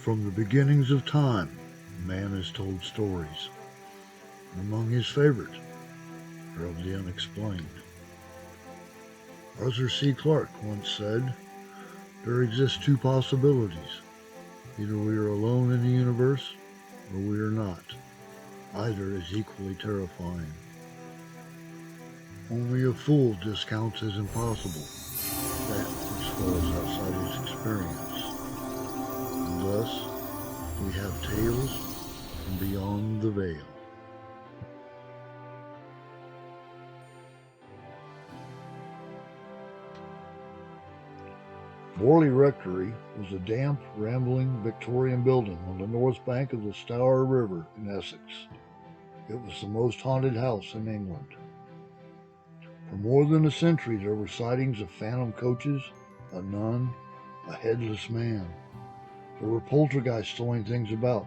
From the beginnings of time, man has told stories. Among his favorites are of the unexplained. Arthur C. Clarke once said, "There exist two possibilities. Either we are alone in the universe, or we are not. Either is equally terrifying. Only a fool discounts as impossible that which falls outside his experience. And thus, we have tales from beyond the veil." Borley Rectory was a damp, rambling Victorian building on the north bank of the Stour River in Essex. It was the most haunted house in England. For more than a century there were sightings of phantom coaches, a nun, a headless man. There were poltergeists throwing things about,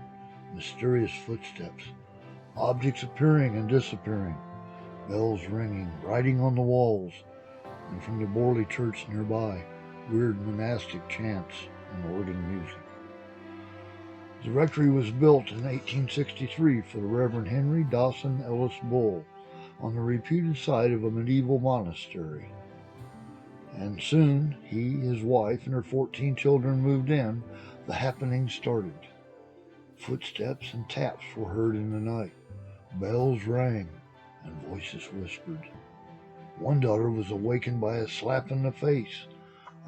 mysterious footsteps, objects appearing and disappearing, bells ringing, writing on the walls, and from the Borley church nearby, weird monastic chants and organ music. The rectory was built in 1863 for the Reverend Henry Dawson Ellis Bull on the reputed site of a medieval monastery. And soon he, his wife, and her 14 children moved in. The happenings started. Footsteps and taps were heard in the night. Bells rang and voices whispered. One daughter was awakened by a slap in the face.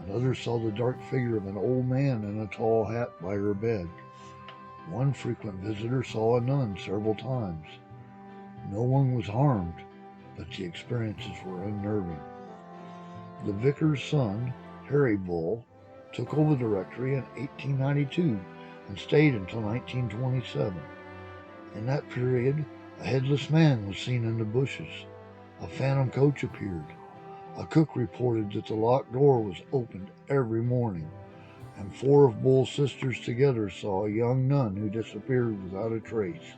Another saw the dark figure of an old man in a tall hat by her bed. One frequent visitor saw a nun several times. No one was harmed, but the experiences were unnerving. The vicar's son, Harry Bull, took over the rectory in 1892 and stayed until 1927. In that period, a headless man was seen in the bushes. A phantom coach appeared. A cook reported that the locked door was opened every morning, and 4 of Bull's sisters together saw a young nun who disappeared without a trace.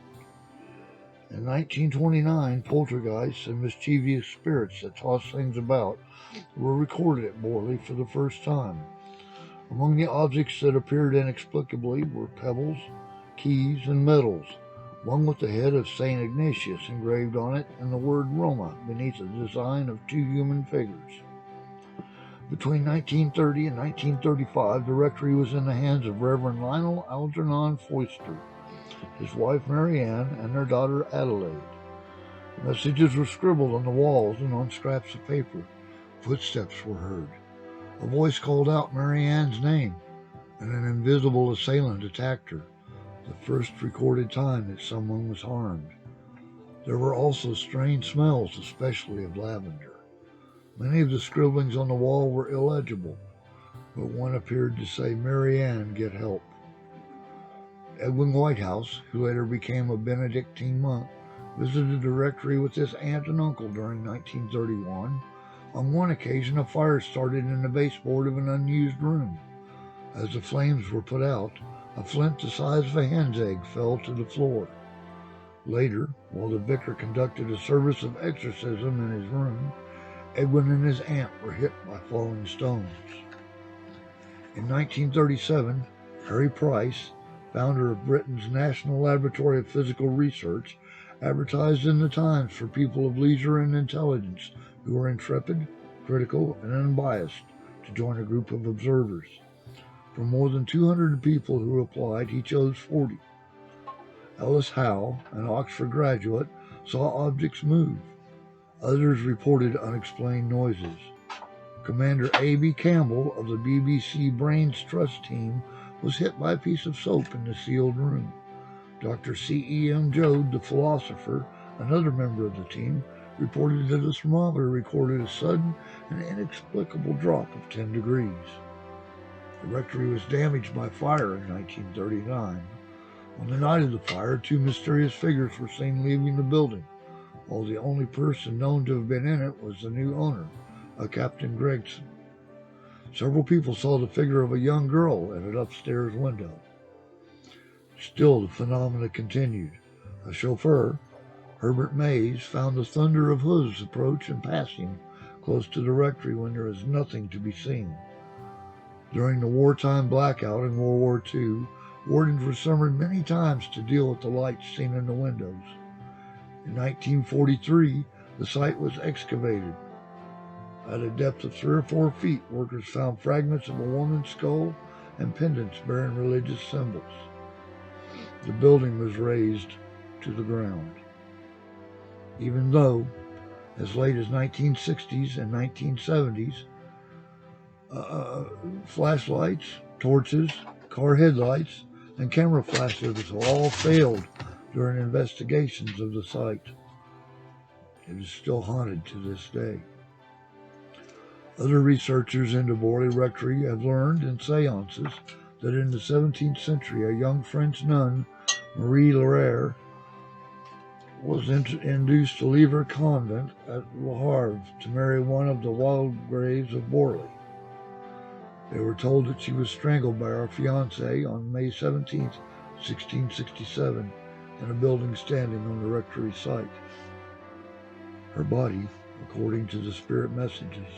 In 1929, poltergeists and mischievous spirits that tossed things about were recorded at Borley for the first time. Among the objects that appeared inexplicably were pebbles, keys, and medals, one with the head of St. Ignatius engraved on it and the word Roma beneath a design of 2 human figures. Between 1930 and 1935, the rectory was in the hands of Reverend Lionel Algernon Foister, his wife Mary Ann, and their daughter Adelaide. Messages were scribbled on the walls and on scraps of paper. Footsteps were heard. A voice called out Mary Ann's name, and an invisible assailant attacked her, the first recorded time that someone was harmed. There were also strange smells, especially of lavender. Many of the scribblings on the wall were illegible, but one appeared to say, "Mary Ann, get help." Edwin Whitehouse, who later became a Benedictine monk, visited the rectory with his aunt and uncle during 1931. On one occasion, a fire started in the baseboard of an unused room. As the flames were put out, a flint the size of a hen's egg fell to the floor. Later, while the vicar conducted a service of exorcism in his room, Edwin and his aunt were hit by falling stones. In 1937, Harry Price, founder of Britain's National Laboratory of Physical Research, advertised in the Times for people of leisure and intelligence who were intrepid, critical, and unbiased to join a group of observers. From more than 200 people who applied, he chose 40. Ellis Howe, an Oxford graduate, saw objects move. Others reported unexplained noises. Commander A.B. Campbell of the BBC Brains Trust team was hit by a piece of soap in the sealed room. Dr. C.E.M. Joad, the philosopher, another member of the team, reported that a thermometer recorded a sudden and inexplicable drop of 10 degrees. The rectory was damaged by fire in 1939. On the night of the fire, 2 mysterious figures were seen leaving the building, while the only person known to have been in it was the new owner, a Captain Gregson. Several people saw the figure of a young girl at an upstairs window. Still, the phenomena continued. A chauffeur, Herbert Mays, found the thunder of hooves approach and passing close to the rectory when there is nothing to be seen. During the wartime blackout in World War II, Wardens were summoned many times to deal with the lights seen in the windows. In 1943, the site was excavated. At a depth of 3 or 4 feet, workers found fragments of a woman's skull and pendants bearing religious symbols. The building was razed to the ground. Even though, as late as 1960s and 1970s, flashlights, torches, car headlights, and camera flashes all failed during investigations of the site. It is still haunted to this day. Other researchers into Borley Rectory have learned in seances that in the 17th century a young French nun, Marie Laure, was induced to leave her convent at Le Havre to marry one of the Waldegraves of Borley. They were told that she was strangled by her fiancé on May 17, 1667, in a building standing on the rectory site. Her body, according to the spirit messages,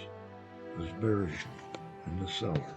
was buried in the cellar.